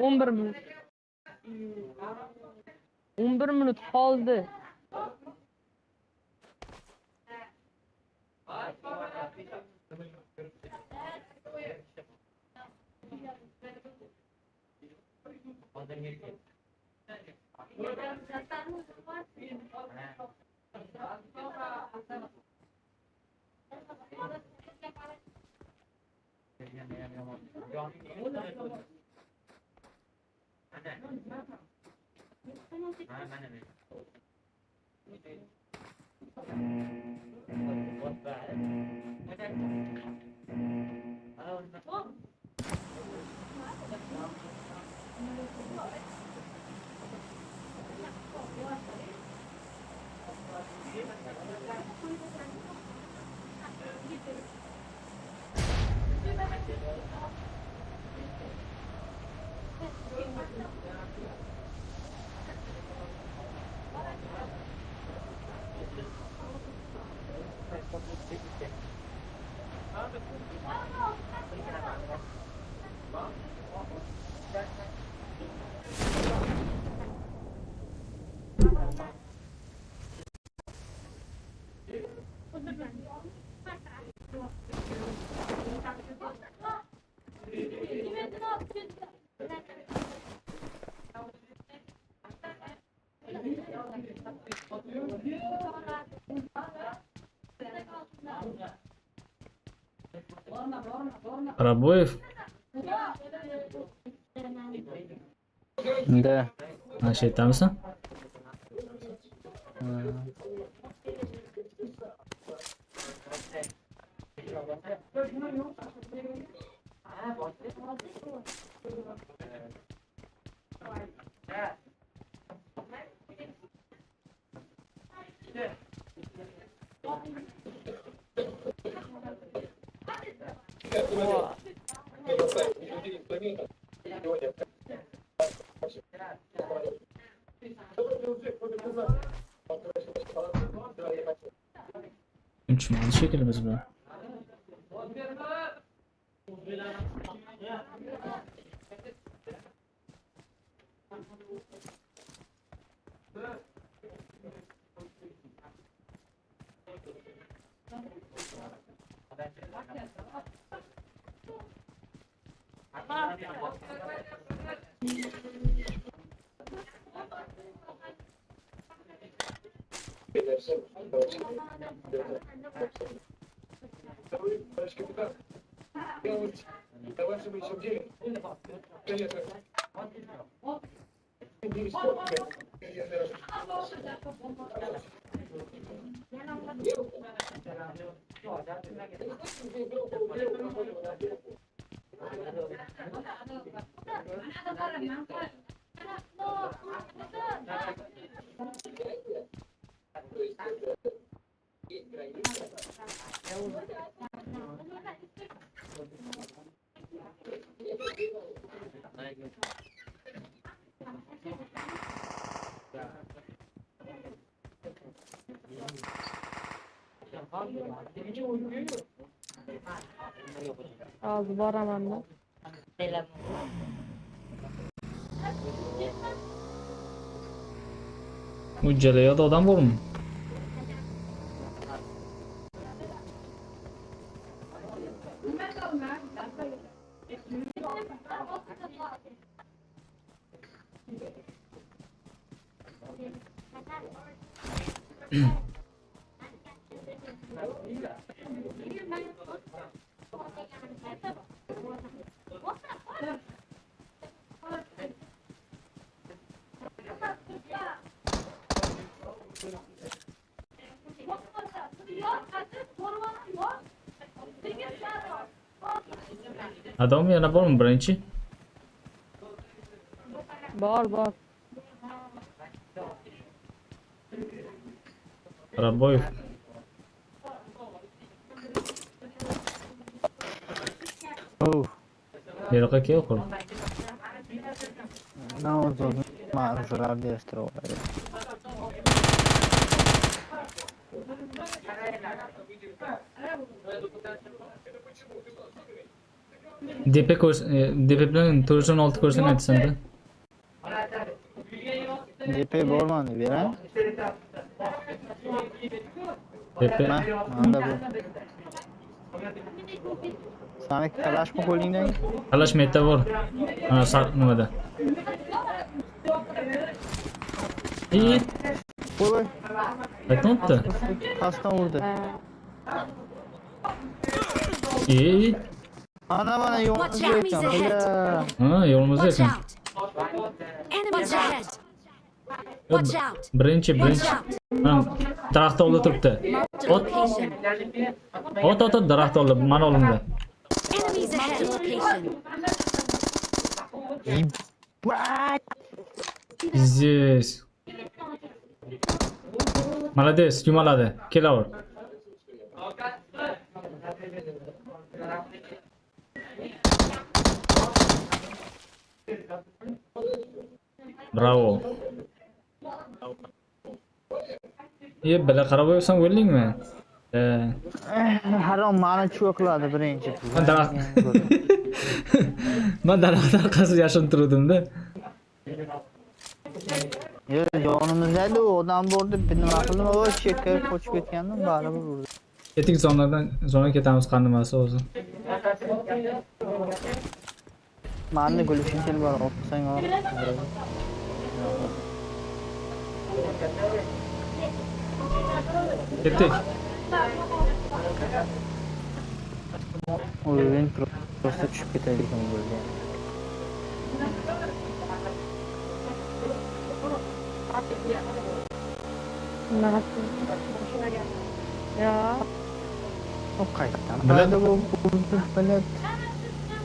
11 minut. 11 minut qoldi. Araboyev. Da. Ha, şeytanmısın? Uçmalı şeklimiz bu. Az boraman da. Ucalayoda odam bormi? Adam yana bormi birinchi? Bor. Araboyev. Oh. Yo'qqa kel qol. Na'udhu ma'ruzalar değiştiriyorlar. DP bilan 416 ko'rsatmayapti senda. DP bormadi, berami? DP. Manda bu. Sani kalashmi qo'lingdagi? Kalash meta bor. Mana nimada? Qo'y. Aytmoqda. Qasdan urdi. Ey. Mana Watch yo'lga out, ekan. he's ahead. Ha, yo'limizda Watch ekan. out! Enemies ahead! Yo, Watch out! Birinchi. Watch out! Mana daraxt oldida turibdi. Marked a location. Ot, daraxt oldida, mana oldimda. Enemies ahead! Location. What? Yes. Молодец, yumaladi. Kelaver. Bravo. Bila qarab qo'ysan o'ldingmi? Harom mani cho'qladi birinchi. Men daraxt. Men daraxt orqasida yashinib turdim-da. Yonimizda odam bor deb nima qildim? O chekka qochib ketgandim, baribir urdi. Ketik zona ketamiz qanimasi o'zi. Mani gulishing bor, o'qisang ol. Ketik. O'yin prosta tushib ketadigan bo'ldi. Ya. O qayerdan? Bilad. Bilad.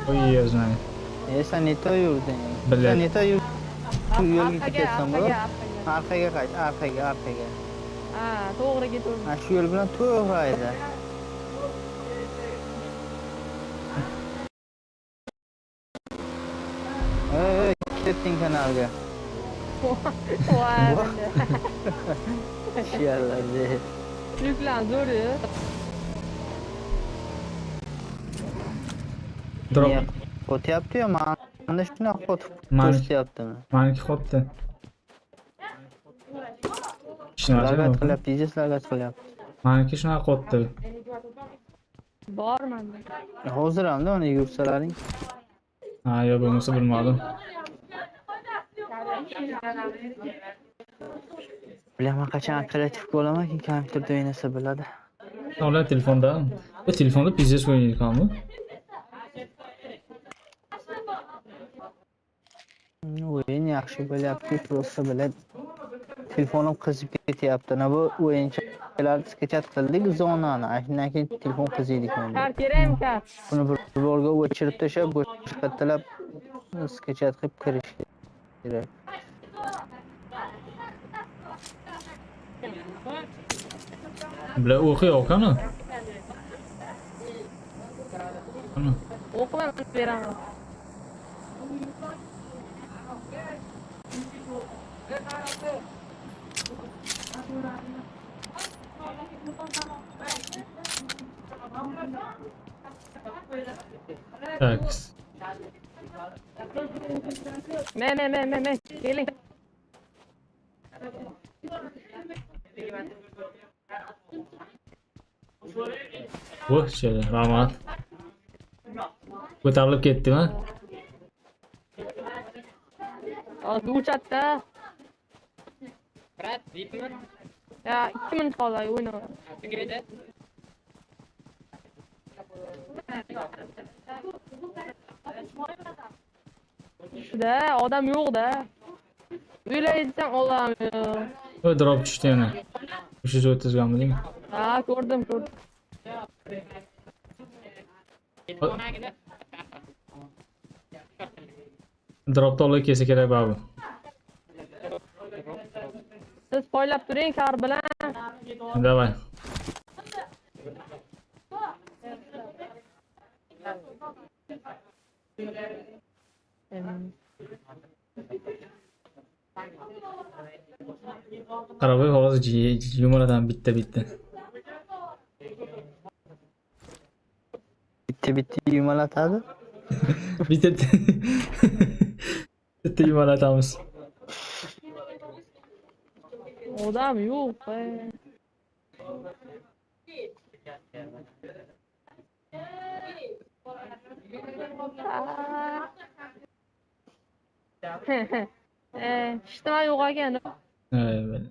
Oy, o'zmang. Sen neto yurding? Bilad. Sen neto yo'lga ketasan bu? Arqaga. Arqaga qayt, arqaga. Ha, to'g'ri ketaver. Ha, shu yo'l bilan to'g'ri. Ey, ketding kanalga. Voy. Shiyallardi. Yuklan zo'r-yu. Drop. Qo'tyapti-yu, mana shunday qotib Mani- ko'rsatyaptimi? Meniki qopti. Lagat qilyapti, ijiz lagat qilyapti. Meniki shunaqa qopti. Bor menda. Hozir hamda uni yursalaring. Ha, yo bo'lmasa bilmadim. Bilaman qachon operativ bo'laman, kompyuterda o'ynasa biladi. Ola telefonda. Bu telefonda pizza o'ynaydiganmi? O'yin yaxshi bo'lyapti, prosta biladi. Telefonim qizib ketyapti. Ana bu o'yinchilar sketchat qildik zonani. Shundan keyin telefon qiziydi ekan. Kar kerakmi kar? Buni bir rolga o'chirib tashlab, boshqatalab sketchat qilib kirish kerak. Bular o'qiy qani? Qani? O'qimay beraman. Tak. Men. Keling. Voh, şöyle rahmat. Ko'tarilib ketdimi? Hozir o'chatda. Ya, 2 minut qoldi o'ynaman. Shuda odam yo'q-da. O'ylaysam olamıyor. O drop tushdi yana. 330 mi? Ha, ko'rdim. Dropda olib kelsa kerak babu. Siz poylab turing kar bilan. Давай. Qarabay hozir yumaladan bitta. Bitta yumalatadi. Bitta bitta yumalatamiz. Odam yo'q. Ijtimoiy yo'q ekan. Evet.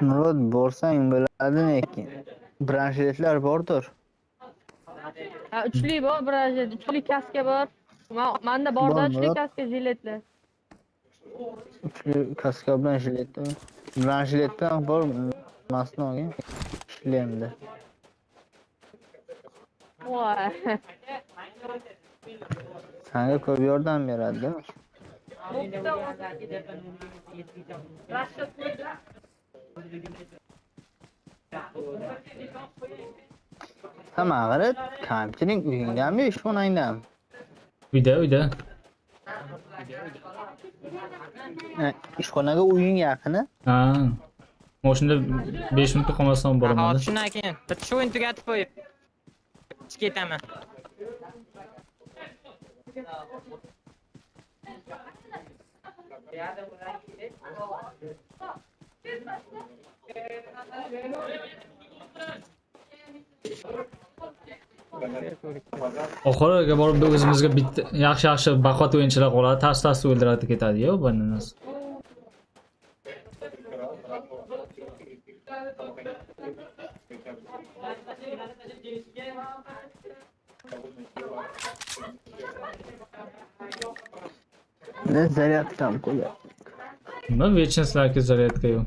Murod borsang bo'ladi lekin. Branshletlar bordir. Ha, uchli bor, uchli kaska bor. Menda borda Bor, uchli Murod. kaska jiletlar. Uchli kaska bilan jiletda. Branshletdan bor masnoga. Shlemda. Voy. Senga ko'p yordam beradi. Tamag'rit kamchilik uyingdanmi, ishxonangdanmi? Uyda. Ishxonaga uying yaqini? Ha. Moshunda 5 minutga qolmasdan boraman. Hozir shundan keyin bitta o'yin tugatib qo'yib ketaman. Oxiriga borib o'zimizga bitta yaxshi baquvvat o'yinchilar qoladi. Tars o'ldiradi ketadi-yu bundan. Ne zaryadkam qo'yadi. Nima вечностьlarga zaryadka yo'q.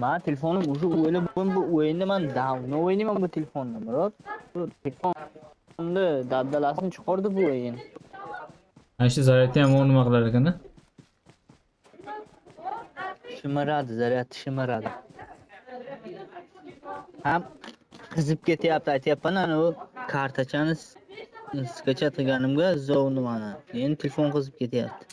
Men telefonim уже o'ylab bu o'yinni men downni o'ynayman bu telefonda, Murod. Bu telefonda dabdalasini chiqardi bu o'yin. Ana shu zaryadni ham u nima qilar ekan-da? Shimiradi, zaryad shimiradi. Ham qizib ketyapti, aytyapman, ana u kartachani skachat qilganimga zovni mana. Endi telefon qizib ketyapti.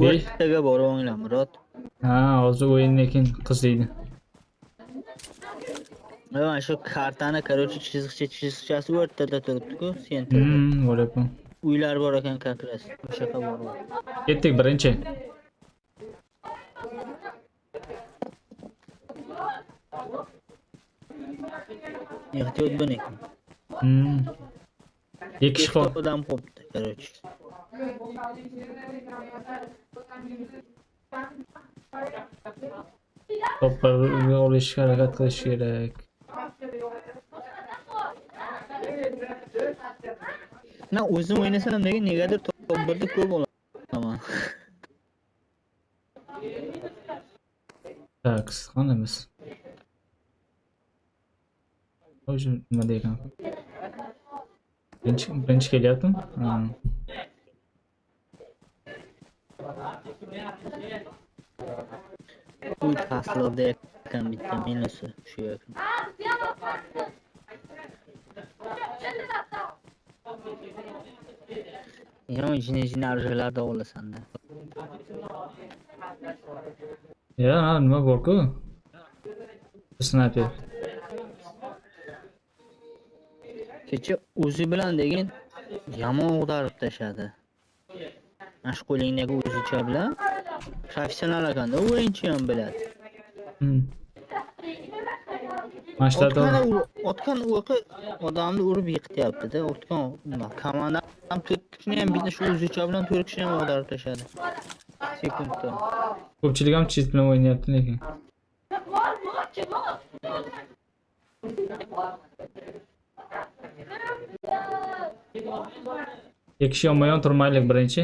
O'rtaga borib o'yna, Murod. Ha, hozir o'yindan keyin qiziydi. Mana shu kartani, короче, chizgichasi o'rtada turibdi-ku, sentrda. Bo'lyapman. Uylar bor ekan, kakras. O'sha yoqqa borib. Ketdik birinchi. Ehtiyot bo'ling. Ikki kishi qol. Odam qopdi, короче. To'plarga olishga harakat qilish kerak. Na o'zim o'ynasam negadir top birda ko'p olaman. Tak, qanamiz. O'sha nima deyman? Birinchi kelyaptimi? Ha. Bu tasloda ekan bitta minusi shu ekan. Yon jini arjalarda olasan-da. Ya, nima bor-ku? Sniper. Kecha o'zi bilan degan yomon o'g'darib tashladi. Mana shu qo'lingdagi o'zicha bilan professional ekanda, o'yinchi ham biladi. Otgan o'qi odamni urib yiqityapti-da. Otgan komanda ham 4 kishini ham bitta shu o'zicha bilan 4 kishini ham o'g'darib tashladi. Sekundda. Ko'pchilik ham cheat bilan o'ynayapti lekin. Ikki kishi yonma-yon turmaylik birinchi.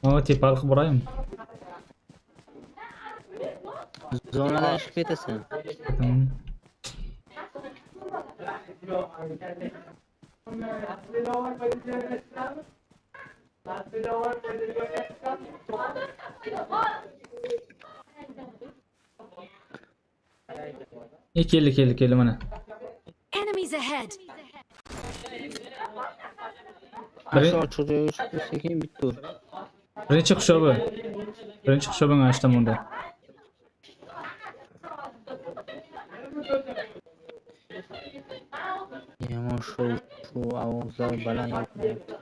Mana tepalik qilib boraymi? Zonadan chiqib ketasan. Keldi mana. Enemies ahead. Aşağı çocuğu sekin bitti. Birinchi hisobi. Birinchi hisobini açdim unda. Yomon şu ovozlar baland yopilyapti.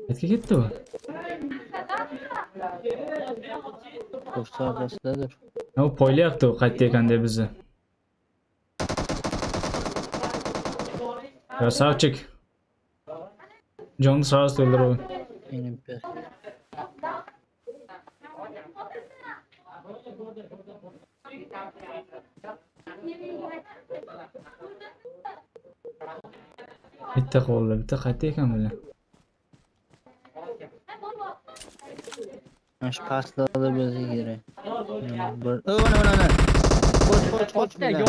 Qayerga ketdi u? Pochta orqasidadir. U poylayapti u qayerda ekan deb bizni. Krasavchik. Jonni sağ o'ldirib. Benim bir. Bitta qoldi. Bitta qayerda ekan bular? Aş paslarda bize girer. Ana. Koç bile.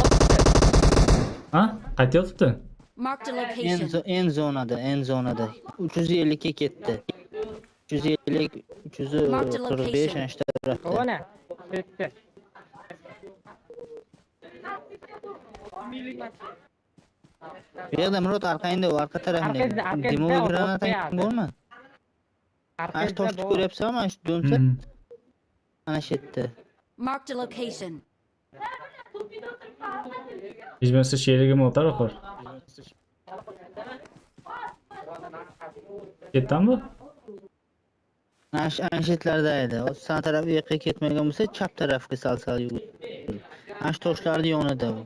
Ha? Qayerda yotibdi? Marked a location. En zonada. 350'ye ketdi. 350, 345 ana shu tarafda. Ona. Ketdi. Bu yerda Murod arqangda, arqa tarafda. Arkangizda, Demo granata o'qiyapti. bo'lma. Ash toshni ko'ryapsanmi? Ash do'msa. Ana shu yerda. Marked a location. Hech bo'lmasa sherigim o'tar oxir. Ketdimi? Ash anshetlarda edi. O sağ taraf yoqqa ketmagan bo'lsa, chap tarafga sal yurdi. Ash toshlarning yonida u.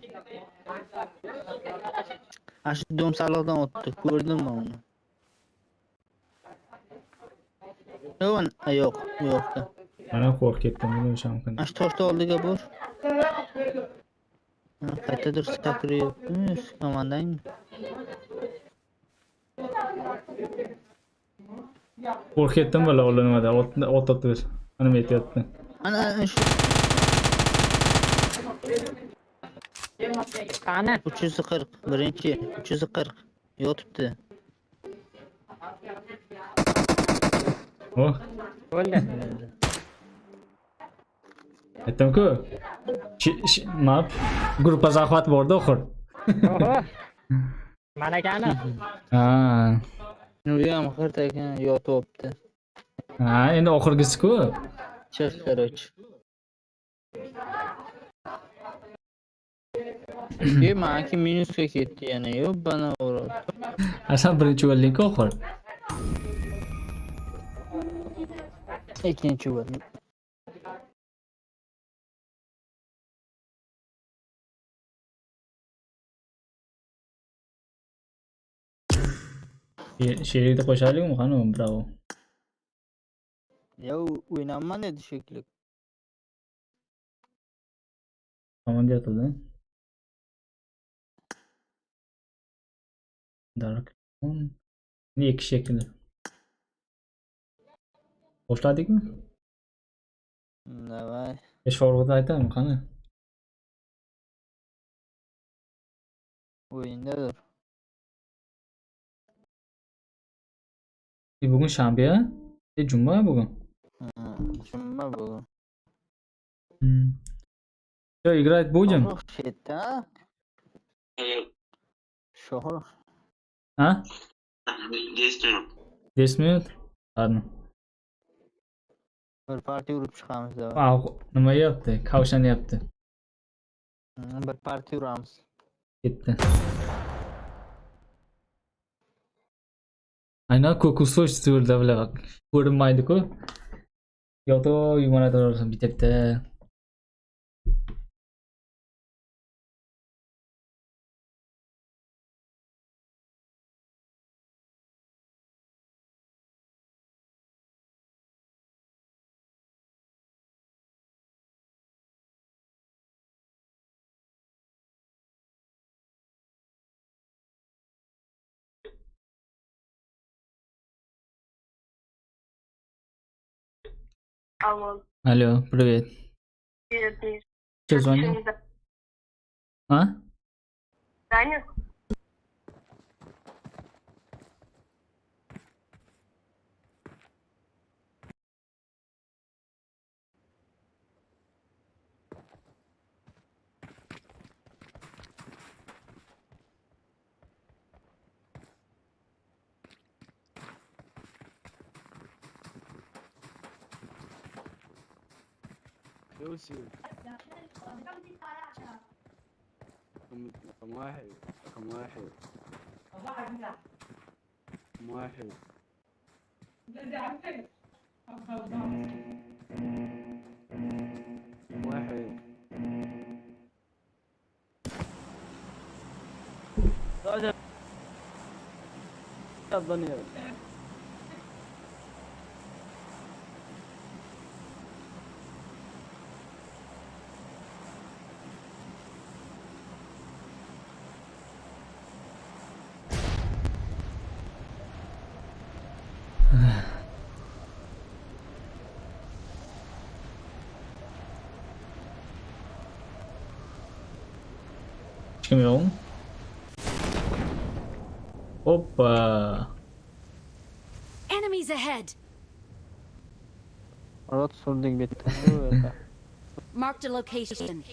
Ash do'msaloqdan o'tdi. Ko'rdimmi uni? Yo'q. Mana qo'rqib ketdim, buni o'sham kun. Ash toshni oldiga bor. Qayerdadir sakrayapti. Komandang. Qo'rqib ketdim bola nimada ot otib. Nima aytyapti? Ana shu Qani? 340 birinchi 340 yotibdi. Oh, Bo'ldi. aytdim-ku. Map gruppa захват bordi oxir. Oho. Malakani. Ha. U ham xirta ekan yotibdi. Ha, endi oxirgisi-ku. Chiq qaroch. Manki minusga ketdi yana. Yo'q, bana uradi. Asan birinchi o'lding-ku oxir. Ikkinchi bo'ldi. Sherikda qo'shaylikmi? Qani, bravo. Ya o'ynayman dedi shekilli. Komanda yotdi. Dark. Ne ikki shekilli. Boshladikmi? Davay. Besh favorni aytaymi, qani? O'yindadir. Bugun shanba-ya? Juma bugun. Juma bugun. Что играть будем? Shetta. Shohruh. А? 10 minut. 10 minut? Ладно. Bir partiya urib chiqamiz davay. Nima yapti? Kavshanyapti. Bir partiya uramiz. Ketdi. Aynan ko'kusoch stulda bular ko'rinmaydi-ku. Yo'qda yumanadi bitta. Алло, Алло, привет. привет, Миш. Что звонил? А? Даня? يوسف رقم واحد رقم واحد رقم واحد واحد راجع الدنيا Kim yok? Hoppa. Enemies ahead. Rot sürdük bitti. Marked a location.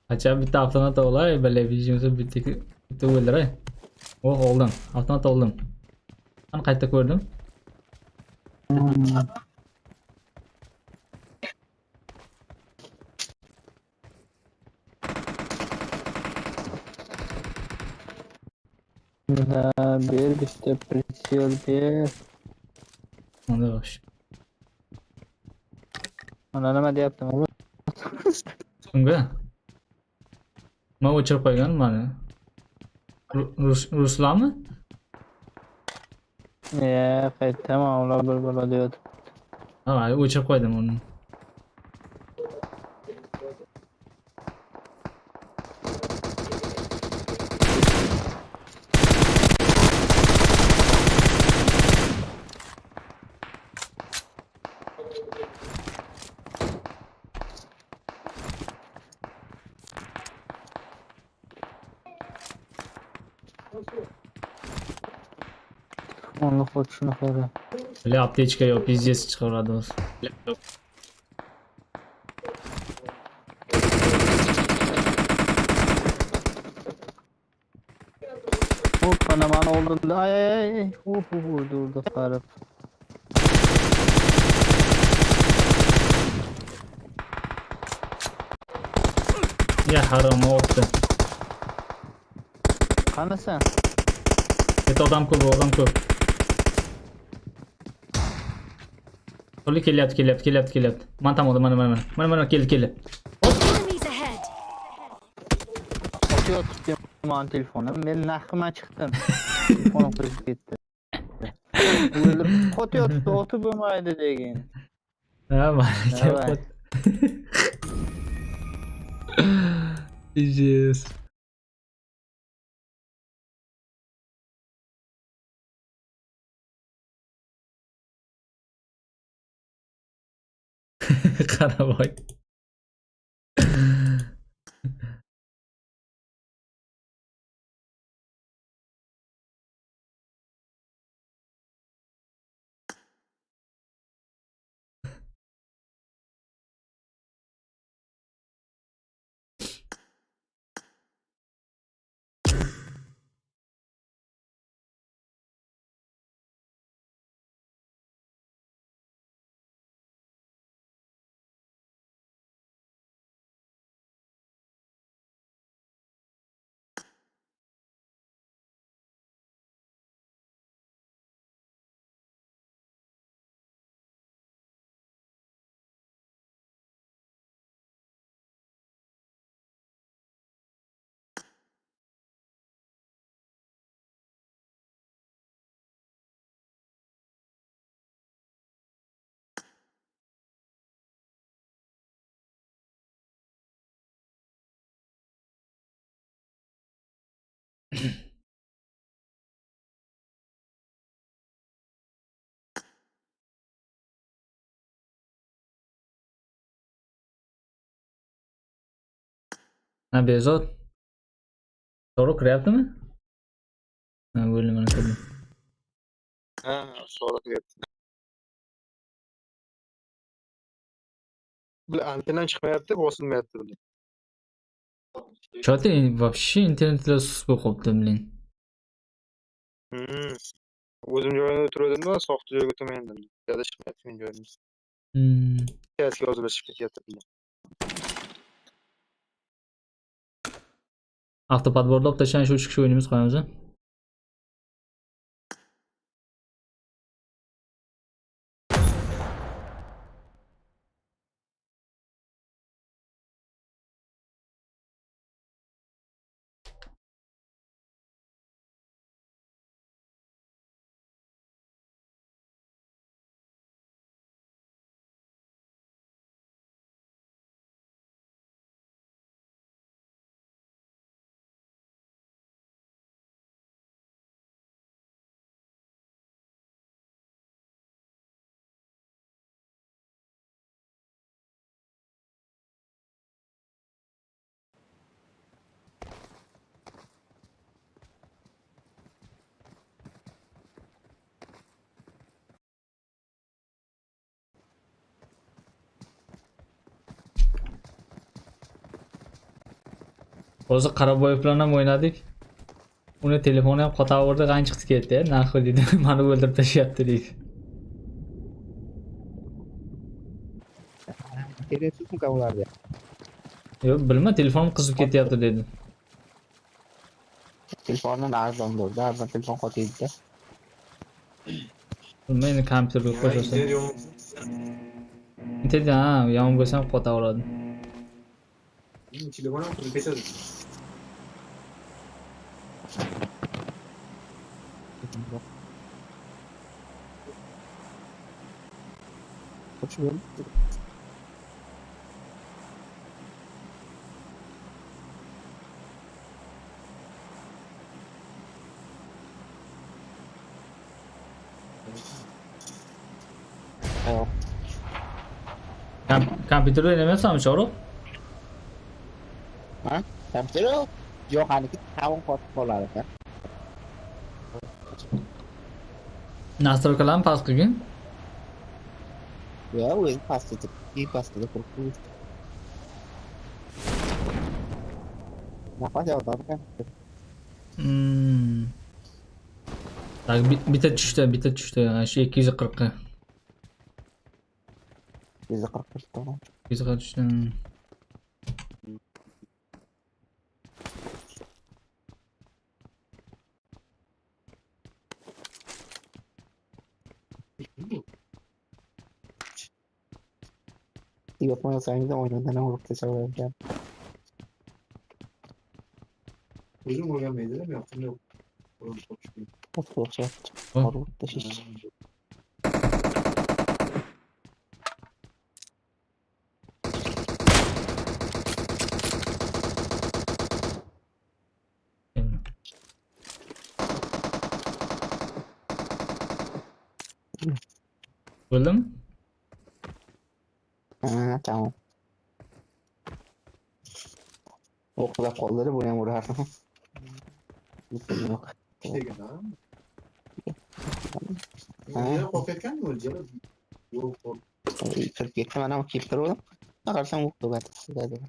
Acaba bitta avtomat olay böyle videomuzu bitti o'ldiray. Oh oldim. Avtomat oldim. Qani qayta ko'rdim. Bir bitti pritsiyel bir. Onda bosh. Ona nima deyaptim? Unga. Men o'chirib qo'yganman mana. Ruslanmi? Qaytaman ular bir bola deyapti. Ha, o'chirib qo'ydim uni. Onu koç şunu koyalım. Böyle aptechka yo'q, pizdes chiqaradi o'zi. Bana oldu. Ay. Durdu karıp. Ya harom o'tdi. Qani sen? Bitta odam ko'p. Qo'li kelyapti. Mana keldi. Enemies ahead. Atıyor tutuyorum telefonum. Ben nakıma çıktım. Telefonum kırıp gitti. Atıyor tuttu. Otu bulmaydı degen. Ha, mana Evet. Jesus. Qara voy. Ha, Bezod. To'g'ri kiryaptimi? Ha, bo'ldi, mana ko'rdim. Ha, sonra kiryapti. Antenan chiqmayapti, bosilmayapti buni. Choti вообще internetlar sus bo'lib qolibdi, blin. O'zim joyimda o'tirdim-da, soxta joyga o'tmaydim. Yana chiqmayapti men joyimda. Kasga yozilishib ketyapti. Avtopodborda olib tashlanish 3 kishi o'yinimiz qo'yamiz. Hozir Qaraboyev bilan ham o'ynadik. Uni telefoni ham qotaverdi, qanchiqti ketdi. Narxi dedi, meni o'ldirib tashyapti deydi. Kerakmi kavlarda? Yo'q, bilma, telefonim qizib ketyapti dedi. Telefondan arzon bo'ldi, arzon telefon qotiydi. Bilma, endi kompyuterga qo'shilsa. Internet ha, yomon bo'lsa ham qotaveradi. Telefonam qizib ketadi. Kompyuterda o'ynamayapsanmi, Sho'roq? Ha? Kompyuter yo'q, haniki tavon qotib qoladi. Nastroykalarni past qilgin. Yo'q, o'zi pastda, pastda turibdi. Nafas yo'q. Tak, bitta tushdi. Shu 240 ga. 140 tamam. 240 tushdi. Yapmayasanız da oyundan vurup tasarlarken. O'zim o'rganmaydi, men yoqdim yo'q. Boş yaptı. Oh. Vurup taşış. Öldü mü? Ha, tamam. Okula kolları buraya vurar. Yok. Ya korkutkan mı hocam? Yok. 47 mana kelib turdim. Qarasam o'qib o'tadi.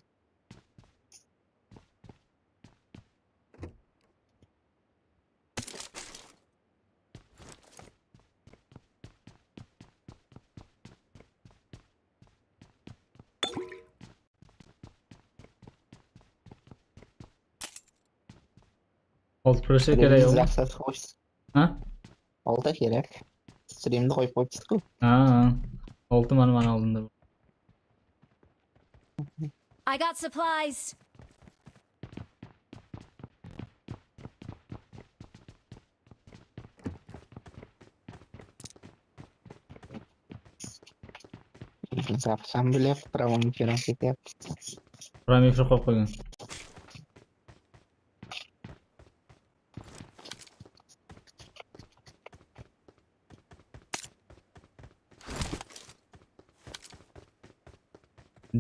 Alt proje kerak yo'qmi? Ha? Olta kerak. Strimni qo'yib qo'yibsiz-ku. Ha. 6 mana oldimda. I got supplies. Zapsam bile pravon kerak ketyapti. Parametr qo'yib qo'ygan.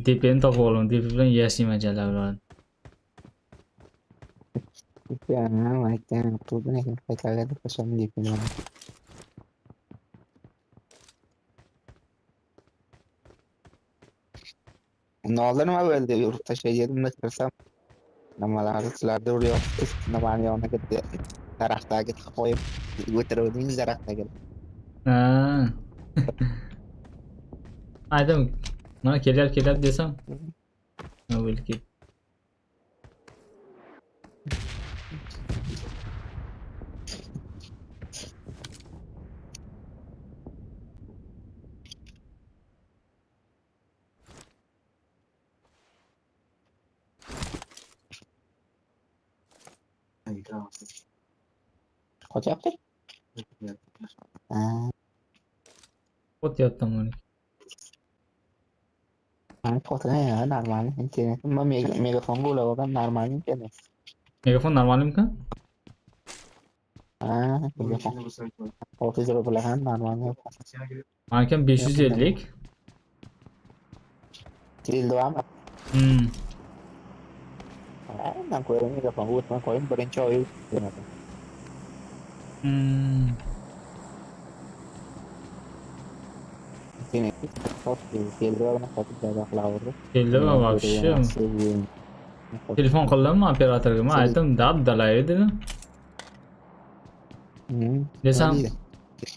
DP'ni topib olaman. DP bilan yashayman jalabilan. Ya, aytgan turdim lekin qaytaradi qachon deb bilaman. Oldin nima bo'ldi? Yurtda tashlaganimda kirsam, nimalarni sizlarda uryapti. Nimani yoniga ketdi. daraxtga qo'yib o'tiruvdingiz daraxtga. Ha. Aydim. Mana kelyapti desam. Nima bo'ldi ki? Qochyapti? Ha. O'tyaptim uni. Ben fotoğrafı ya normal internet. Ama megafon bu olarak normal internet. Megafon normalmi-ku? Ha, megafon. 30 euro bilan normal. Mankim 550. Dildo ama. Hmm. Ben koyarım megafon. Bu ben koyayım birinci oyu. Hmm. Internet. Dildo ama fotoğrafı da bağlı. Keldi va вообще. Telefon qildim operatorga. Men aytdim, dab-dalay dedim.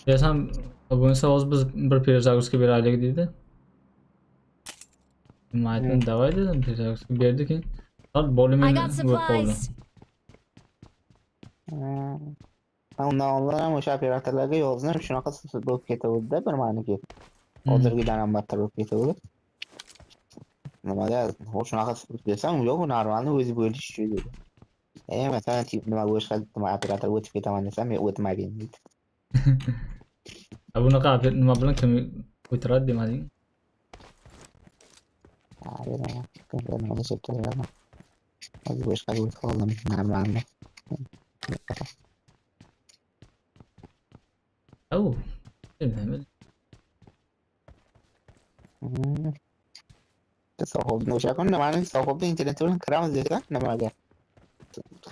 Desam, bo'lmasa hozir biz bir перезагрузка beraylik dedi. Men aytdim, davay dedim, перезагрузка berdi keyin. Sal I bo'limini got yo'q qoldi. supplies. Ondan onlara o'sha operatorlarga yozdim, shunaqa bo'lib ketuvdi bir maniki. Hozirgidan ham battar bo'lib ketuvdi. Nimaga shunaqa desam, yo'q, normalni o'zi bo'lish uchun dedi. Masalan, nima boshqa operator o'tib ketaman desam, men o'tmadim deydi. Bunaqa nima bilan kim o'tiradi demading? Nima so'rayapman. Hozir boshqa o'tib qoldim, normalni. Au. Nima? Sohibni o'sha kuni nimani sohibni interneti bilan kiramiz desa, nimaga?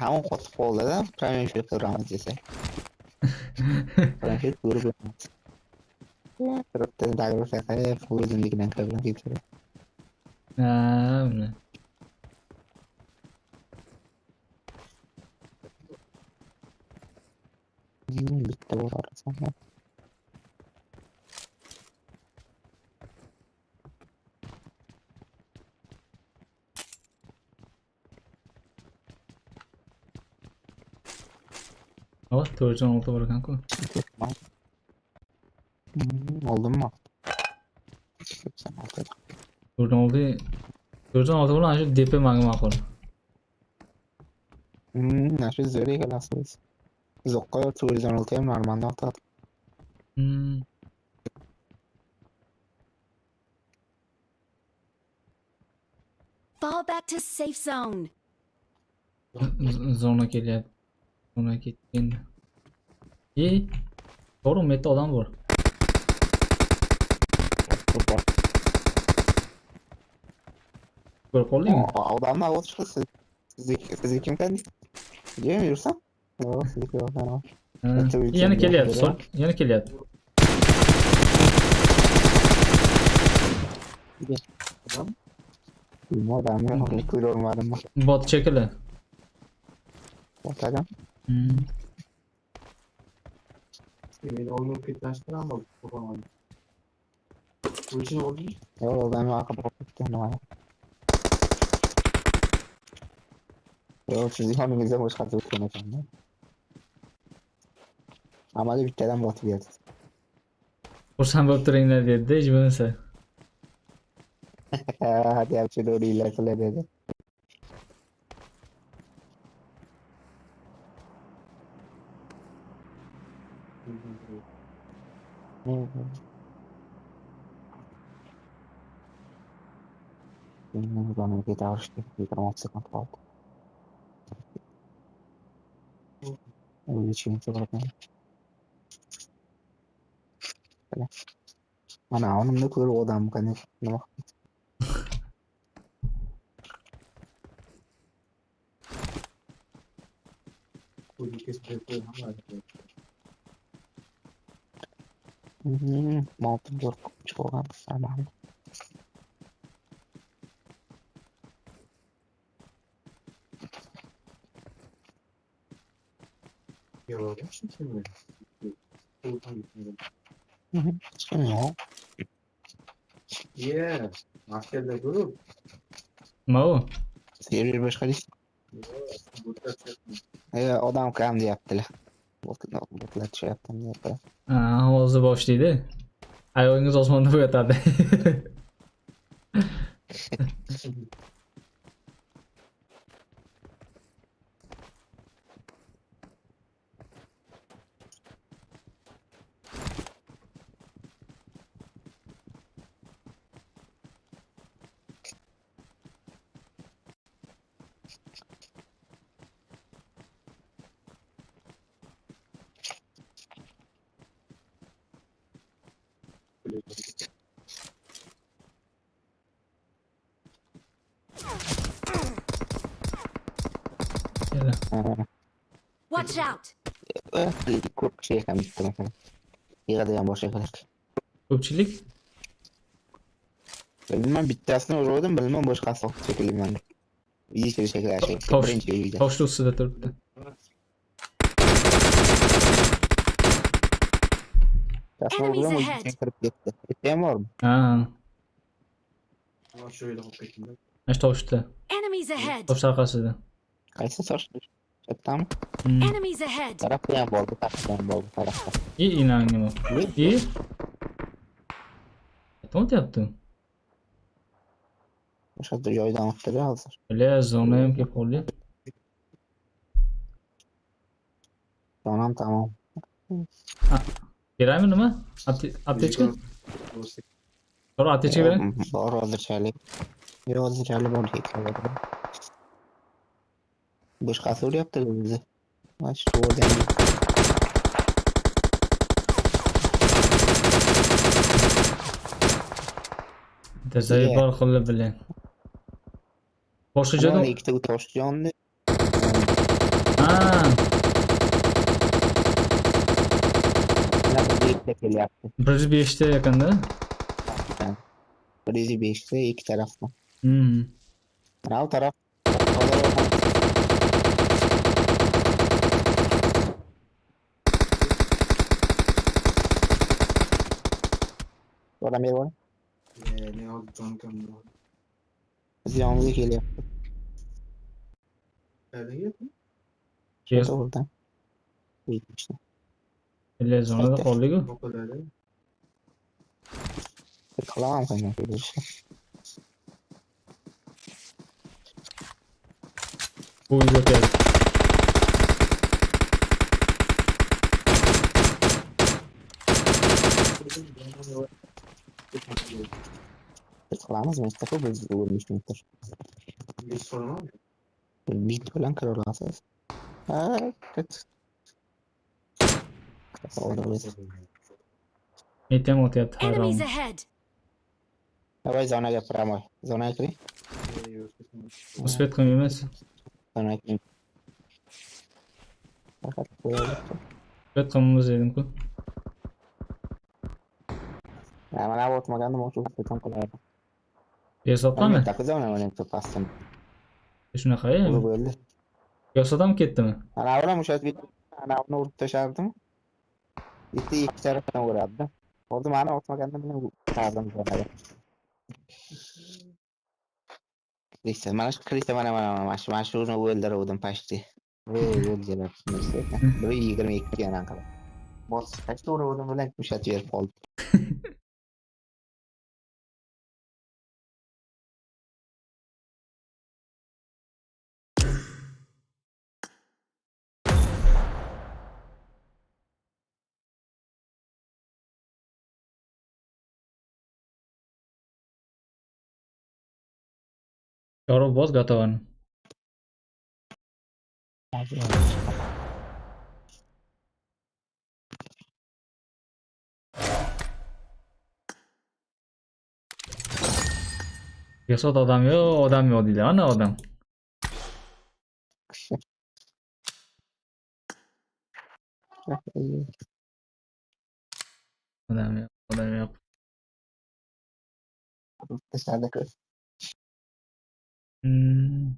Hamon qotib qoldi-da, transfer qilamiz desa. Transfer ko'rib o'tamiz. Bitta dag'al qilib, o'zimnikidan kirib ketdi. Ha, bitta bor orasan. Oh, 416 bor ekan-ku. Oldimmi? 416 bilan shu DP menga ma'qul. Shu zo'r egalasiz. Zo'qqa 416 ham normalni otadi. Fall back to safe zone. Zona kelyapti. Zona ketgan. To'g'ri, meta odam bor. Ko'rib qoldingmi? Odamni o'tishsiz. Siz kim ekan? Jim yursam? Yo'q, sizniki yo'q. Yana kelyapti, yana kelyapti. Odamni ko'rolmadim. Bot chekili. O'tagam. Meni oyunu ketlaştıran bak. O'zini oldi. Yo'q, odamni aqib ketdi nima. Yo'q, sizni yoningizda boshqa o'tgan ekan. Amali bittadan botib berdi. Xursand bo'lib turinglar dedi, hech bo'lmasa. Hadi yapçı doğru ilerle dedi. Bana bir daha işte bir tane sıkıntı oldu. Öyle için zaten. Ana onun da kuyruğu adam kan ne bak. Kuyruğu kesip koyuyor. Maltın dört çoğulan zaman. var ya şu kimi? Chiqmayapti. Ye. Maskerda ko'rib. Nima u? Server boshqa deysiz. Odam kam deyaptilar. Botlar tushyapti deyaptilar. Ha, ovozi boshlaydi. Ayolingiz osmonda yotadi. Yana. Watch out! Ko'p kishi ekan bitta. Yig'adigan boshqa kerak. Ko'pchilik Bilmem bittasini urdim, bilmem boshqasi o'qib shekilli menda. Yechil shekilli birinchi uyda. toshni ustida turibdi. Enemies Tasma ahead. uyga kirib ketdi. Bittayam bormi? Ha, Ama şöyle hop ekinde. mana toshda. Enemies ahead! Tosh orqasida. Qaysi tosh? Kattami? Enemies ahead! Tarafda ham bor, bu tarafda ham bor, bu tarafda. Inangni. I. Nima deyapti? O'sha joydan o'tdi hozir. Bile zona ham kelib qoldi. Jonam tamom. Beraymi nima? Aptechka? To'g'ri, aptechka beray. Bor hozirchalik. Yo'q, hozirchalik bor ketadi. Boshqasi uryapti o'zi. Mana shu o'rdan. Tasavvur bor qilib bilan. Boshqa joydan. Mana ikkita tosh yondi. Ha, Mana bu ikkita kelyapti. 105 ta yaqinda. 105 ta ikki tarafdan. Hmm. Mana bu taraf. Odam yer bor. Ne oldu canım? Biz yonimizga kelyapti. Nerede girdin? Yes. To'g'ridan. Ikkita. Bile zonada qoldik-ku. O kadar da. Qilaman qanday qilishni. Bu uyga keldi. Qilamiz maktabda biz o'rnishmoqdir. Bir sorun var mı? Bit bilan kira olasiz. Ha, ket. Metem o'tyapti har Enemies round. ahead! Давай zonaga pramoy. Zonaga kiring. Uspet qilmaymiz. Zonaga kiring. Faqat qo'yaylik. Uspet qilmaymiz dedim-ku. Mana bu o'tmaganda mo'shu beton qilaydi. Yesotqami? Takı zona mana bitta pastdan. Shunaqa Urib ham. o'ldi. Yosodam ketdimi? Ana bilan o'sha ana uni urib tashardim. Bitta ikki tarafdan uradi. Hozir mana o'tmaganda bilan chiqardim zonaga. Krista, mana shu Krista mana shuni o'ldiruvdim pashti. O'ldilar. Bir 22 yana qilib. Bos, pashti uruvdim bilan ushatib berib qoldi. Yorub boz готован. Yosod odam yo'q deydi. Ana odam. Odam yo'q. Dışarıda kız. Hmm.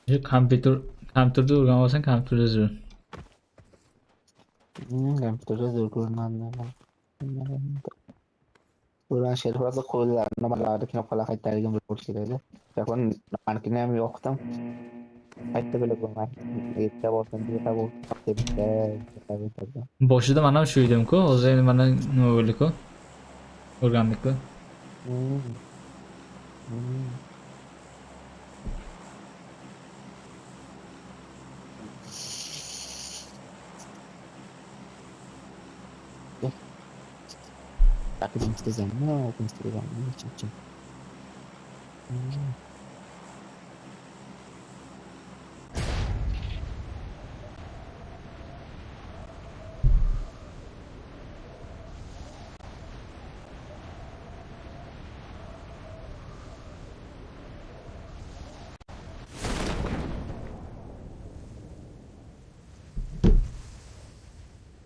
Şu kompüterde urgan olsan kompüterde zur. Kompüterda zo'r ko'rinadi. Ulan şeyler fazla koydular. Normalde knopkalar qaytargan bir bo'lishi kerak. Telefon manikini ham yoqdim. Qayta bilib bo'lmaydi. Erta bo'lsin, beta bo'lsin. Bitta. Boshida mana shu edim-ku, hozir endi mana nima bo'ldi-ku? O'rgandik-ku. Takip Instagram'da, Instagram'da çekeceğim.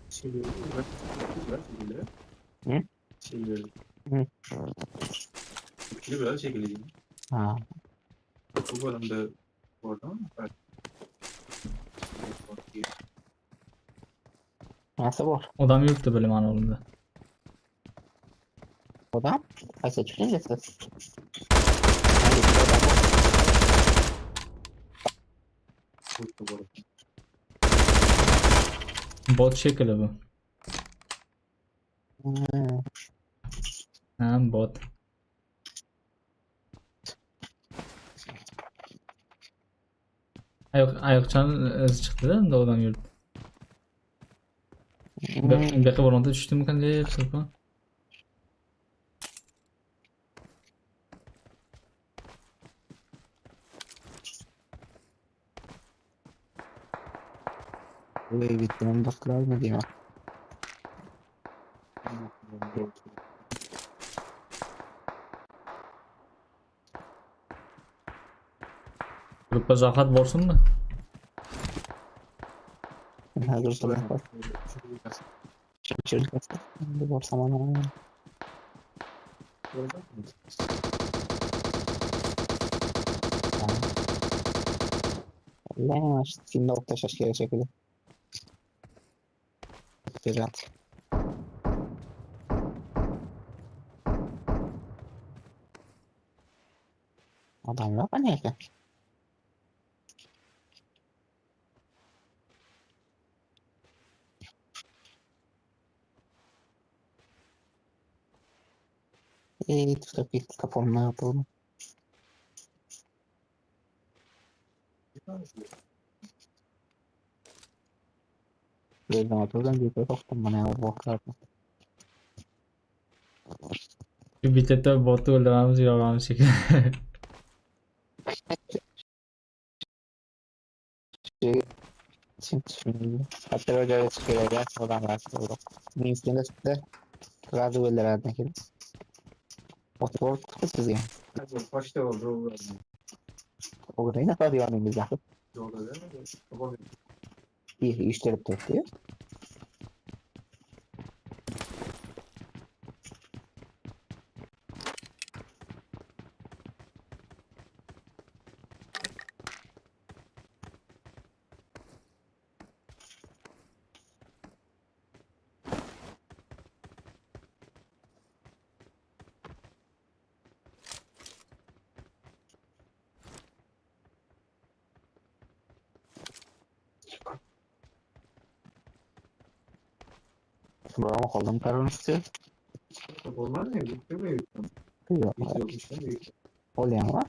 Şey böyle, Hı? Şey böyle. Hı. İkili biraz çekileyim. Ha. Bu bölümde oradan bak. Nasıl var? Odam yoktu böyle mana olunda. Odam? Qaysi chiqingiz? Bot şekli bu. Ha, bot. Ayakçanın izi çıktı da odan yürüdü. Belki burunda düştü mü kan diye sırpa. Bu evi bittiğini baktılar mı diyeyim? Gruppa zahat borsun mu? Hazır sonra bak. Çocuk hasta. Bu borsam ana. Allah'ım aşkına şimdi okta şaşkaya çekildi. Güzel. Adamlar var ne ki? Tutup gitti kafamla yapalım. Gözden atıldan bir de soktum bana ya baklardım. Bir bitette botu öldürmemiz yorulmuş şekilde. Şimdi hatta öyle çıkıyor ya oradan başlıyor. Bir üstünde çıktı. Razı böyle verdim ki. Otur kısız ya. Başta oldu. O kadar ne kadar yani biz yapıp Yolda da. bir işlerip tutuyor. Bravo kolum karınısı. Olmaz mı? Bitti mi? Yok. Yokmuş değil mi? Olayan var.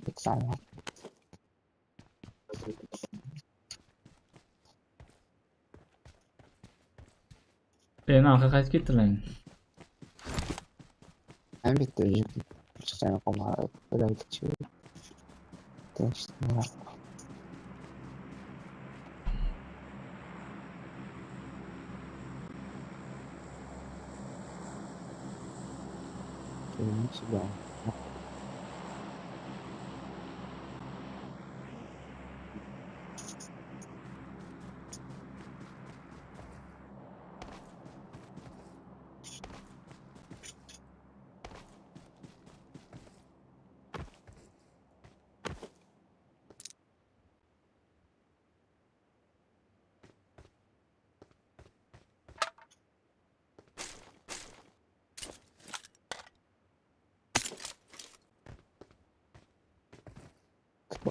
Çok sağ ol. Beni arka kaç gitti lan. Hem bitti hocam. Çıkacağına koma. Böyle bir geçiyor. Değiştirme. Neymiş ya?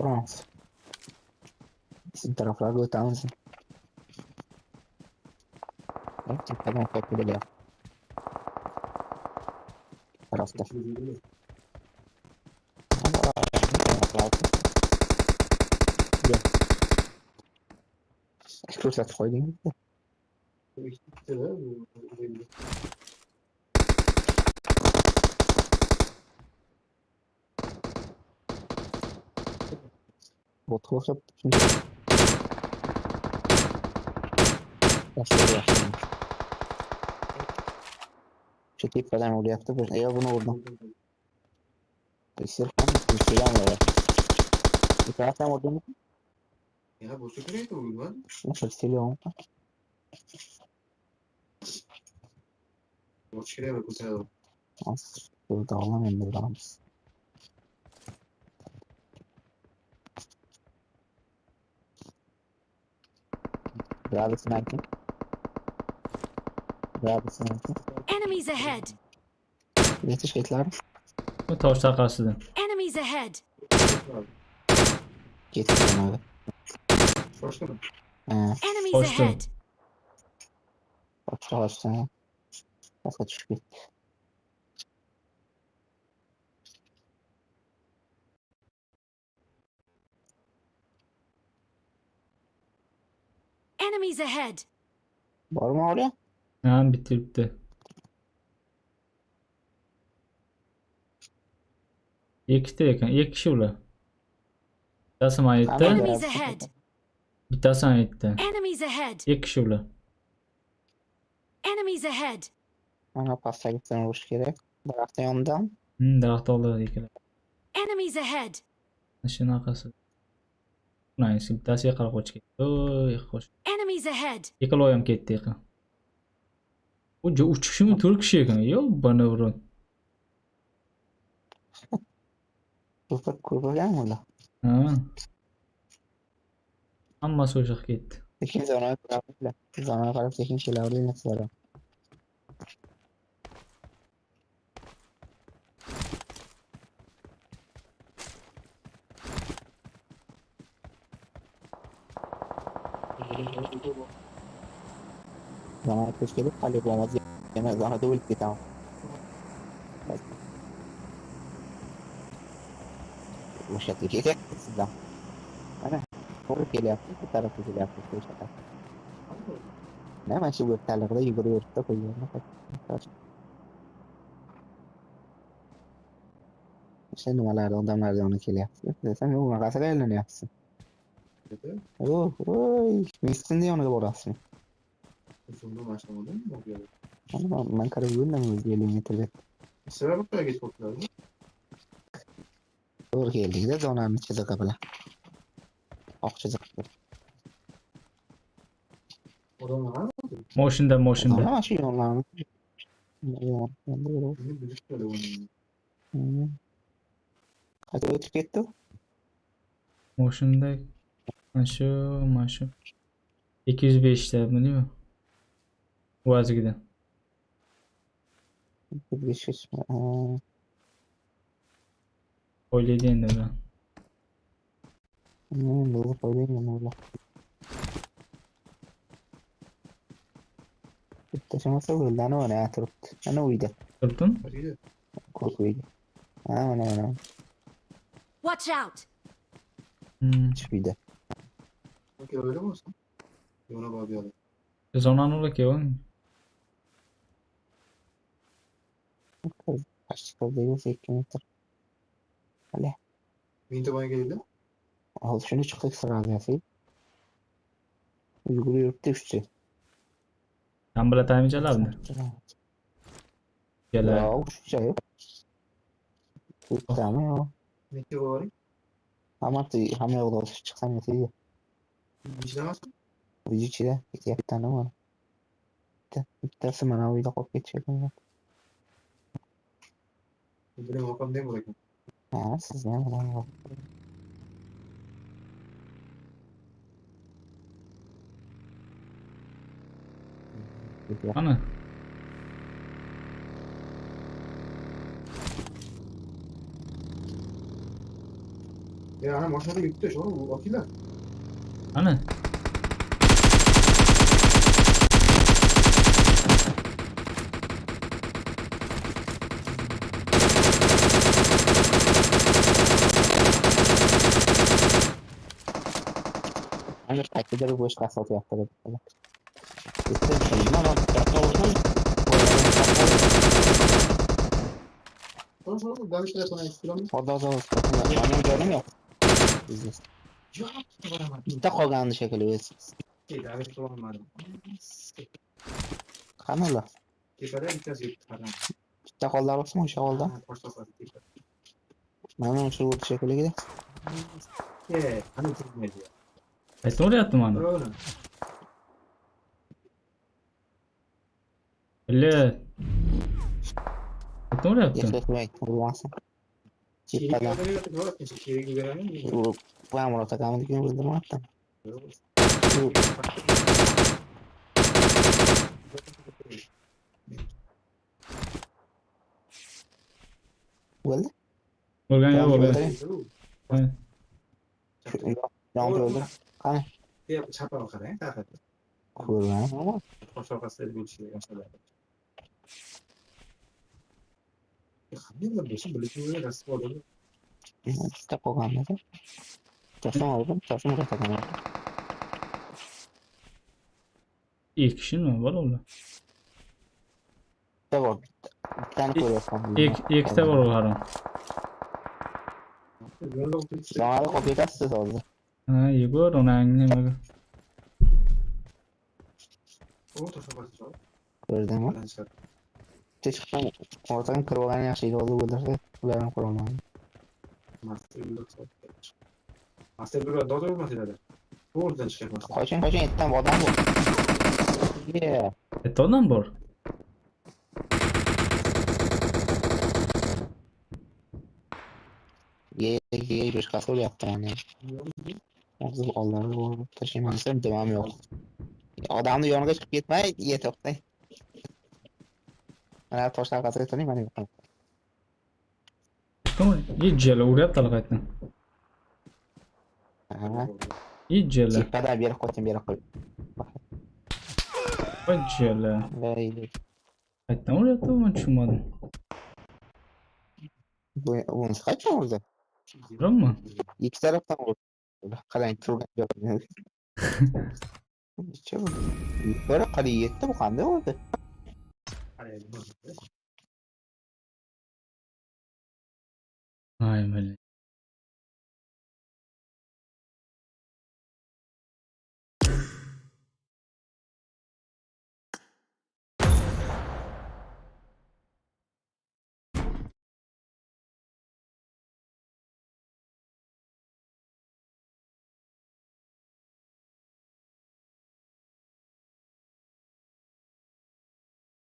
turamiz. Sizin taraflarga o'tamiz. Tepadan qaytib tarafta. Ko'rsatib qo'ydingiz. Botga o'xshab Şu tepadan uryapti. Ya buni urdim. Sirkan silan var. Bir taraftan vurdum. Ya bu sefer neydi bugün lan? Nasıl silan? O şuraya bak uçağı. Nasıl? Burada alamıyorum buradan. Bravo sniper. Bravo sniper. Enemies ahead! Yetişkiler. Bu tosh arkasida. Enemies ahead! Geçtim abi. Başka mı? Enemies Koştum. ahead! Bak çalışsana. Nasıl çıkıyor? Enemies ahead! Var mı oraya? Ha, bitti bitti. İkisi de yakın. İki kişi ular. Bittasi mayitda. Enemies ahead! Bittasi mayitda. Enemies ahead! İki kişi ular. Enemies ahead! Ana pasta gitsen vuruş gerek. Bıraktı yandan. Daraxt oldi ikala. Enemies ahead! Mashina arkasi. Nice. Bittasi qarab qochib ketdi. Oy, qoch. Enemies ahead! Ikkalovi ham ketdi yaqin. Bu uch kishimi 4 kishi ekan. Yo, bana urun. Kurpak kurpak mı ola? Ha. Hammasi o'sha yoqqa ketdi. Tekin zamana karab. Zamana karab tekin şeyler oraya nasıl var? Zamana kış gelip hali bulamaz. Yemez zamana da ulti tamam. Bu şekilde geçecek sizden. Ana. Doğru geliyor. Bu tarafı geliyor. Bu şekilde. Ne ben şu göklerle yuguruyor da koyuyor. İşte numaralarda adamlardan onu geliyor. Sen bu makasla eline ne yapsın? Oh, oy. Misin diye onu da borasın. Sonunda başlamadım mı? Ama ben karı günden mi diyelim getirdi. Sıra bu kadar geç bakıyorlar. Doğru geldi de donanın çizgi kapıla. Ok çizgi. O da var mı? Motionda. Ama şu yollarını. Yok, ben böyle. Benim bir şöyle bunun. Hadi ötüp gitti. Motionda. Mashu. 205 ta bu nima? O'zigidan. Bir şey. O'ylaydi endi ular. Doğru söyleyeyim öyle. Taşıması böyle ne var ya turup. Ne uydu? Turibdimi? Hadi. Korkuydu. Ana. Watch out! Çıkıydı. Peki öyle mi olsun? Ona bağlayalım. Zonani ular keyin. Kaç değil 8 metre. Hadi. Vinto bana geldi. Al şunu çıktık sırada yapayım. Yuguru düştü. Ham bilan chalardi. Kelar. Ya uçuş yok. Tamam ya. Vinto var. Ama hamle yolda çıksam yetiyor. İşlemezsin. Ucu çile. Bir tane var. Bir tanesi bana uyda kop geçecek mi? Benim bakalım ne bırakın. Ha siz ne var? Ana. Ya ana mashinada yuribdi shu vakillar. Ana. Ana qayerda bir bo'sh qasot yoqtirib. Bitta nima bor? Katta olsam, Sonra ben işte yapana istiyorum. Xudo mana joyim yo'q. Biznes. Yok, varamadım. Bitta qolgandi shekilli o'zi. Davet olmadım. Qanala? Tepada bittasi yuribdi qadam. Bitta qoldi olsam o'sha qoldi. Boshqa tepada. Mana shu o'ti shekilli. Qani turmaydi. Qayerdan uryapti mana? To'g'ri. Bile. Qayerdan uryapti? Yashashmay urmasin. Chiqqadan. Bu amro takamizga bildirmayapti. Bo'ldi? Bo'lgan yo'q, bo'lgan. Ha. Yomg'ir bo'ldi. Qani? Chapar qarang, taqat. Ko'rmadim. Boshqasi bo'lishiga yoshlar. Qanday bo'lsa bilishni rasvo bo'ladi. Bitta qolganda. Tasam oldim, tasam takaman. İlk kişi mi var oğlum? Bitta bor. Bittani ko'ryapman. İlk de var o haram. Yomg'ir qolib ketasiz hozir. Ha, Yegor ona nima? O to'shaqasi shu. Ko'rdingmi? Chiqsam, ortadan kirib olgan yaxshi edi, hozir o'ldirsa, ularni ko'raman. Master bir dod urmaslar. O'rdan chiqyapman. Qoching, itdan odam bor. Yeah. Ondan bor. Ye, bir qasr yaptı yani. Hozir oldingi bo'lib tashlayman, davom yo'q. Odamni yoniga chiqib ketmay, to'xtang. Mana toshlar qasriga turning, mana yo'q. İyice uğrayıp da qaytdan. Ha. İyice. Tepada berib qo'ydim, berib qo'y. Acele. Vay. Qaytdan uğrayapti ben tushunmadim. Bunisi qachon urdi? Bilamanmi? Ikki tarafdan urdi. Qarang, turgan yo'q. Bir qali yetdi, bu qanday urdi? Ay böyle.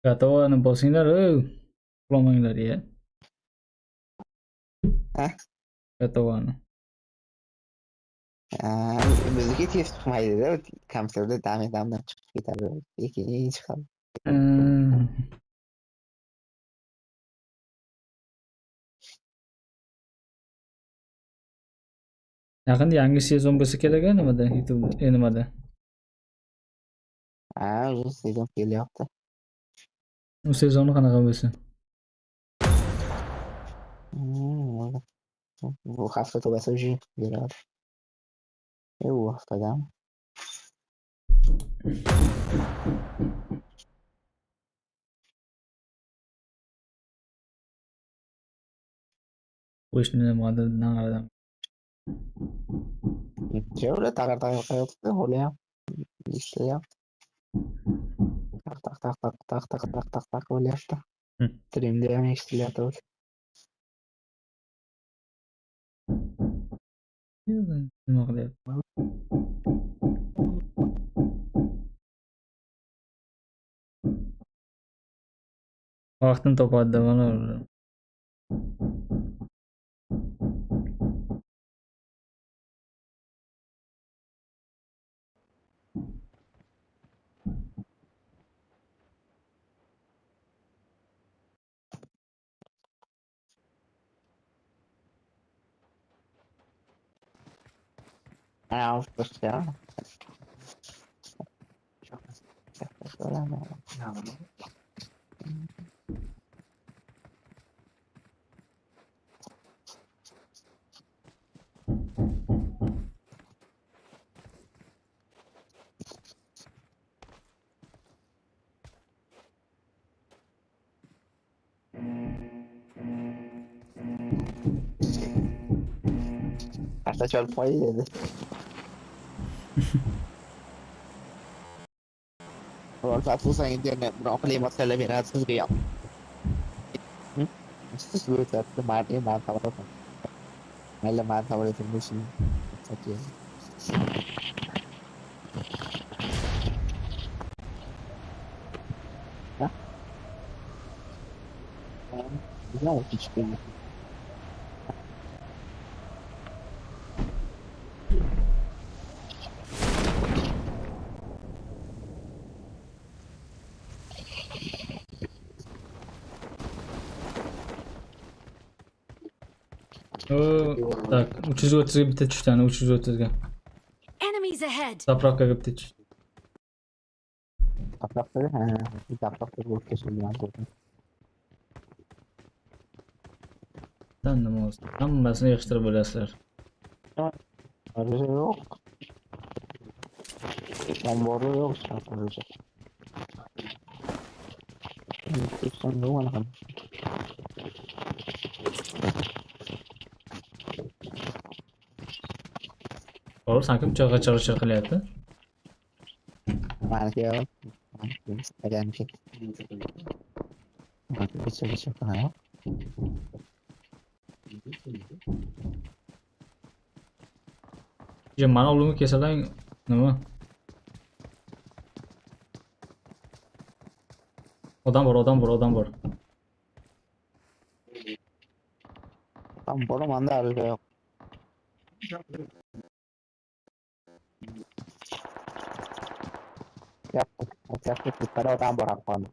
Katawa bosinglar, uxlamanglar ya. Ha? Katawani. Bizniki tez chiqmaydi-da, kompyuterda damdan chiqib ketadi. Keyin chiqadi. Yaqinda yangi sezon bo'lsa kerak nimada? YouTube'da, nimada? O'sha sezon kelyapti. Bu sezonni qanaqa bo'lsin? Bu hafta tugasa уже beradi. Bu haftadami? Bu ishni nimadan qaradim? Şöyle takır takır kayıtlı oluyor. İşte yap. Tak tak tak tak tak tak tak tak tak oluyor da. Stream'de hem işliyor da. Nima qilyapti? Vaqtini topadi mana. Ha, Uzbekcha. Hasta echó el pollo. Rồi sao phút sang internet nó có liên quan tới việc là sử dụng sử dụng cái mạng để mà thao tác hay là mạng thao tác trên machine ok đó rất là interesting Так, 330 ga bitta tushdi, ana 330 ga. Enemies ahead! Zapravkaga bitta tushdi. Zapravkaga ha zapravkaga bo'lib kesilgan bo'ldi Nima bo'lsa, hammasini yig'ishtirib bo'lasizlar. yo'q bombori yo'q zapravkaga To'g'ri, sanki chig'ir qilyapti. Maniki yo'q. Aganiki. Bicha qanaqa? Mana ularni kesalang nima? Odam bor. Tam bor, manda arga yo'q. Yaptık. Para odam bor haqqan.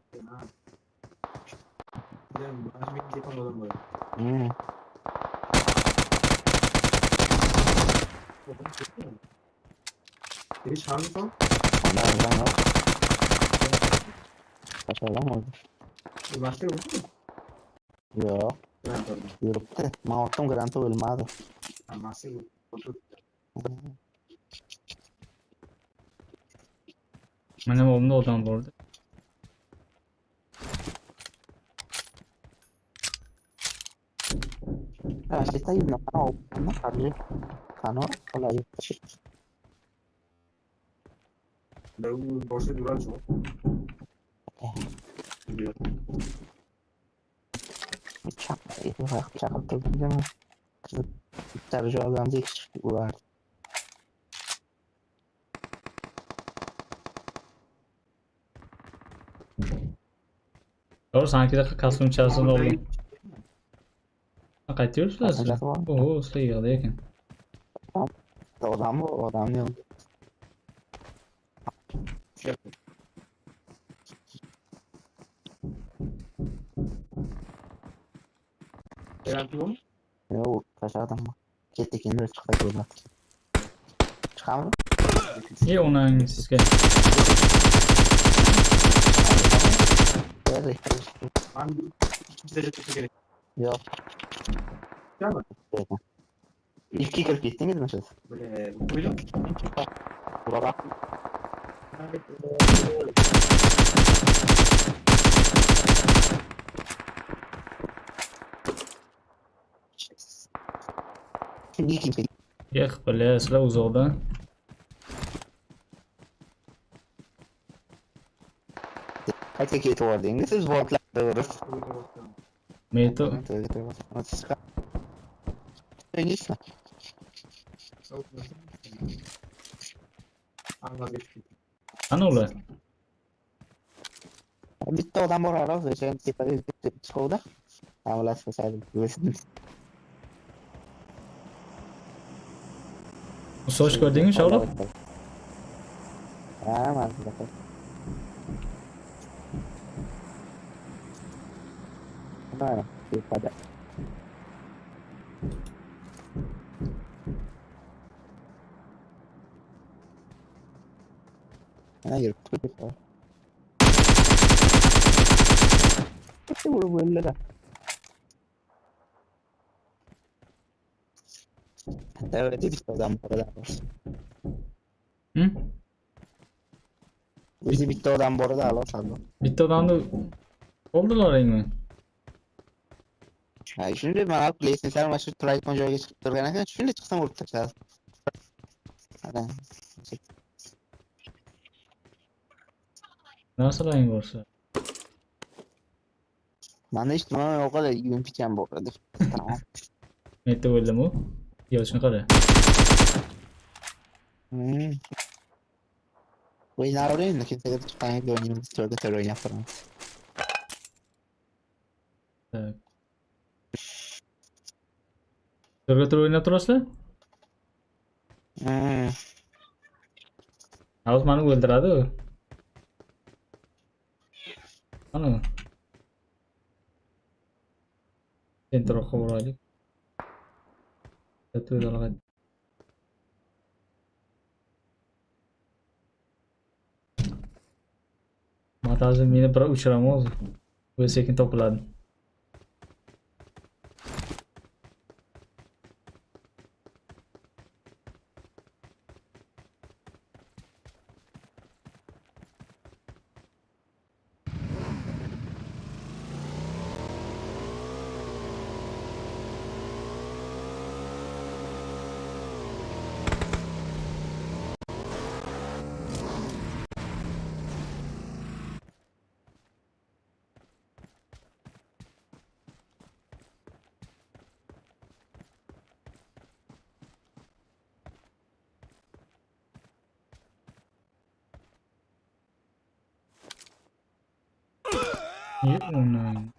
Biri çağırmış o. Kaçalım oldu. Başka yok mu? Yok. Yürüptü. Ben ortam garanti olmadı. Nasıl otur. Mana oğlumda odam bordi. Kita yun na ano, kalau yun. Lalu borsa duran çok. Çakal tutunca mı? Tercih olan dik var. Doğru, sanki de kasım içerisinde oldum. Qaytıyoruz lazım. Oo, usta yığıldı ekan. Odam bu, odam yok. Garanti var mı? Yok, kaçardım mı? Gittik indir çıkacağız. Çıkar mı? İyi onun sizge. Geldi. Hangi bize çok gerek. Yok. Gel bak. İlk kırıp gittiniz mi siz? Böyle buyurun. Baba. Yıx, bilasizlar uzoqdan. Qayerga ketibordingiz siz botlar to'g'ri? Meto. Neyse. Ana ular. Bitta odam bor aro, o'sha tepada chiquvdi. Avlas qo'shadi. Soch ko'rdingmi, Shavroq? Ha, mana. Mana, tepada. Ana yuribdi ketdi. Bitta urib o'ldilar. Evet, bitta odam bor edi. Hı? O'zi bitta odam bor edi, alo saldo. Bitta odamni o'ldirilaringmi? Ha, shunday mana PlayStation mana shu turayotgan joyga chiqib turgan ekan, shunday chiqsam urib tashladi. Ana. Narsalaring bo'lsa. Manda ijtimoiy aloqada UMP ham bor edi. Tamam. Netta o'ldimi u? Yoshini qara. O'yinlar endi kechagacha chiqqan o'yinimiz turga o'ynab turamiz. Tak. Turga turib o'ynab turasizlar? Hozir meni o'ldiradi u. Ana. Tentroqqa boraylik. To'ydalg'a. Matazim meni bir uchiraman o'zi. O'zi sekin topiladi. Unutmang.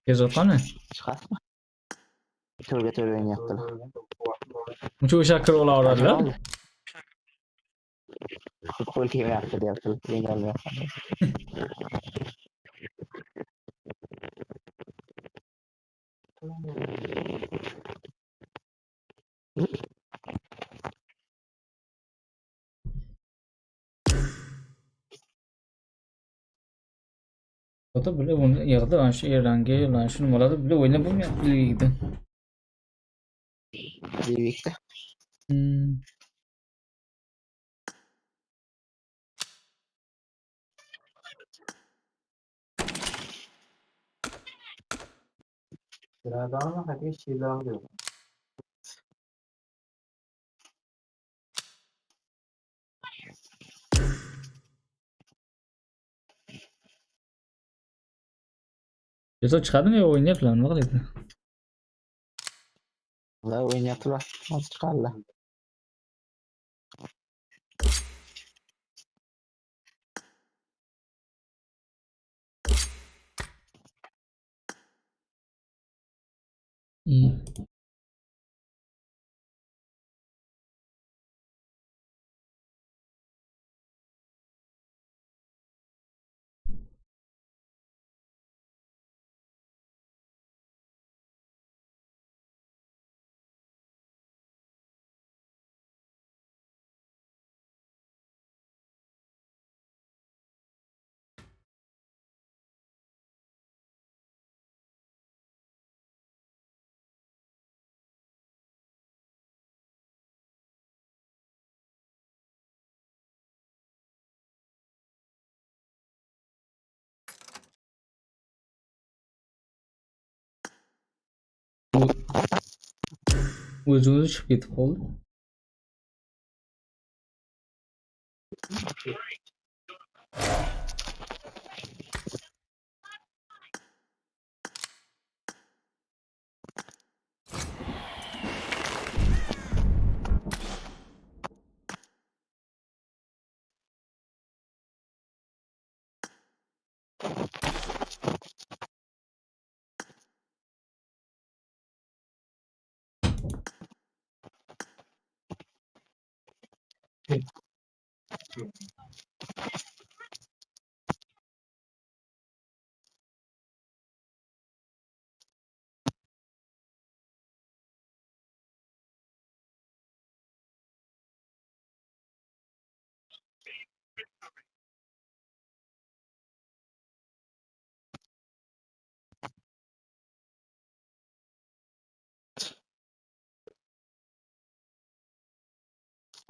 Kezotqani? Chiqasizmi? Turga o'ynayaptilar. Muncha o'sha kirib olaveradilar. Futbol kelyapti deyapti, o'ynayapti. Ota bile bunu yig'di, ana shu Eronga, mana shu nimalarni bile o'ynab bo'lmayapti ligida. Devikda. Sıradan hadi şeyler diyor. Kezo chiqadimi yo o'ynayaptilar, nima qilyapti? Ular o'ynayaptilar. Hozir chiqarlar. İyi. O'zi chiqib ketib qoldi.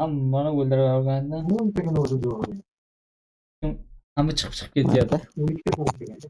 Hammani o'ldirib olganda Mümkün oldu diyor. hamma chiqib ketyapti. 12 oldu.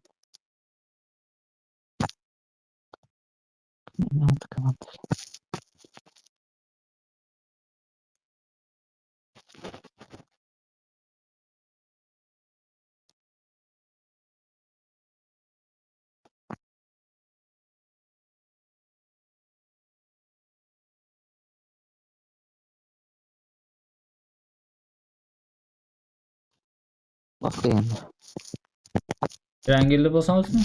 Bak endi. Rangilli bo'lsamizmi?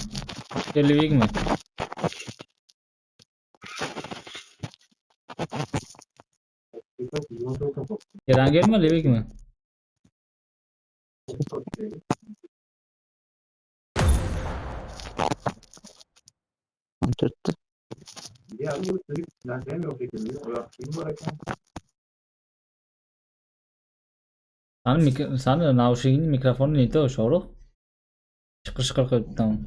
Televigmi? Rangilmi, levigmi? Türk'tü. Ya bu çocuk nereden yok ediyor? O yaptığım var Sani naushnikning mikrofoni neti o sho'roq? Chiqir qilib tamam.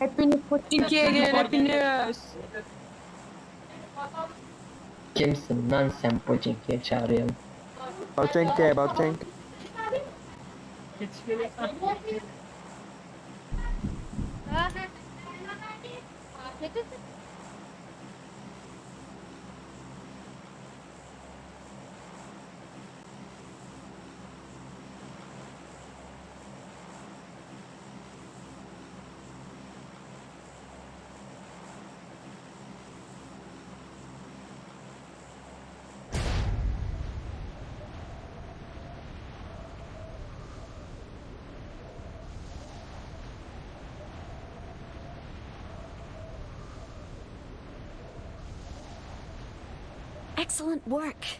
Hepiniz Pubg'ye gelin hepiniz. Kimsin lan sen Pubg'ye çağırıyorum. Bosishni. Excellent work.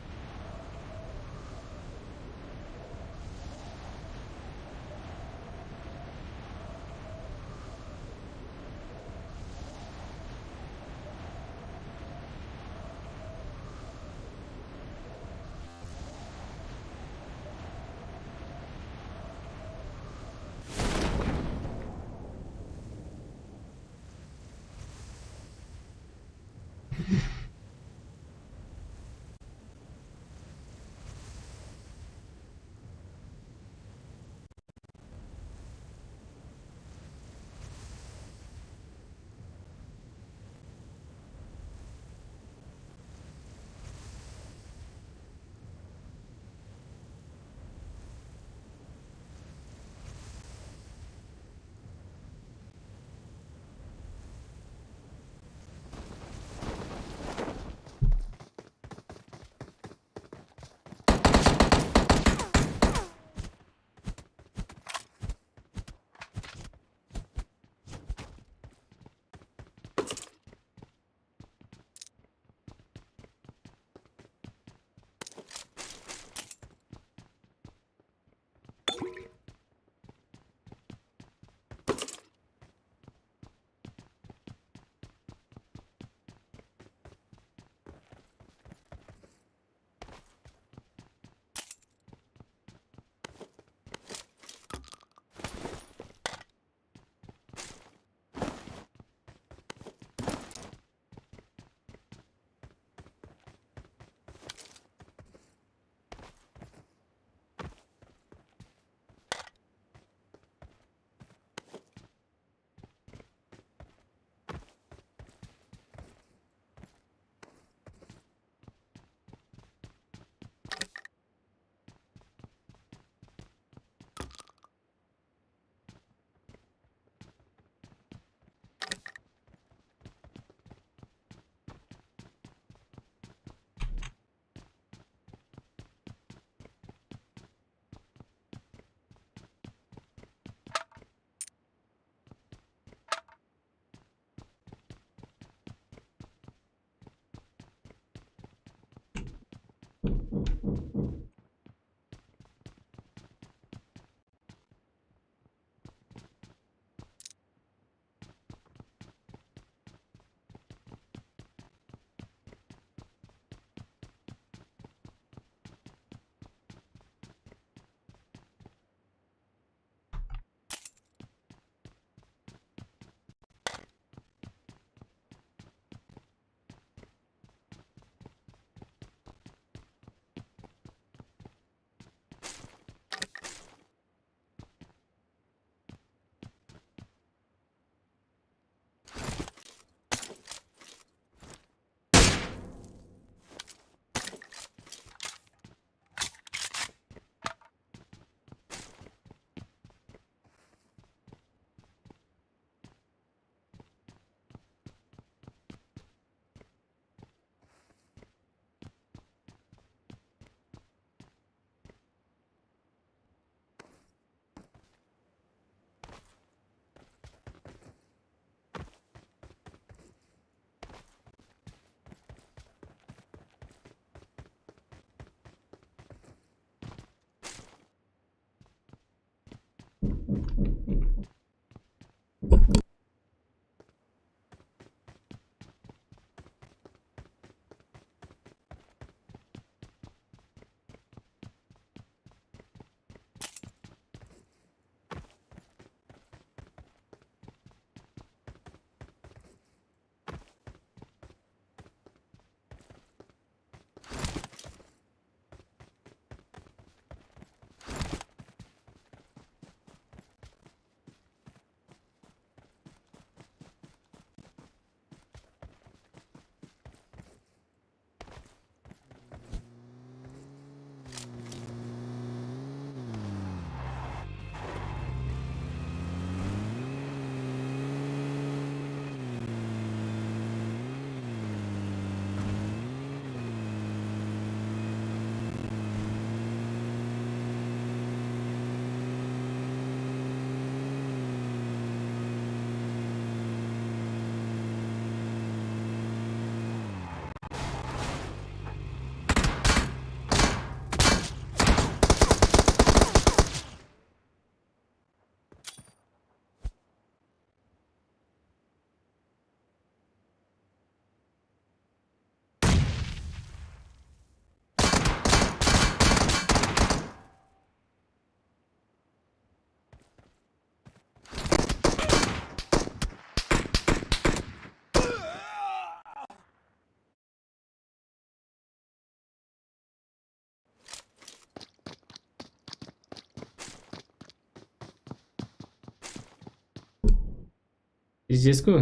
Izleyesiz-ku.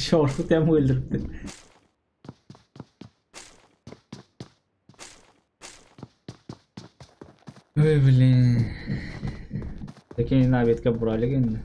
Short'u ham o'ldiribdi. Oy, blin. Lekin navbatga buraylik endi.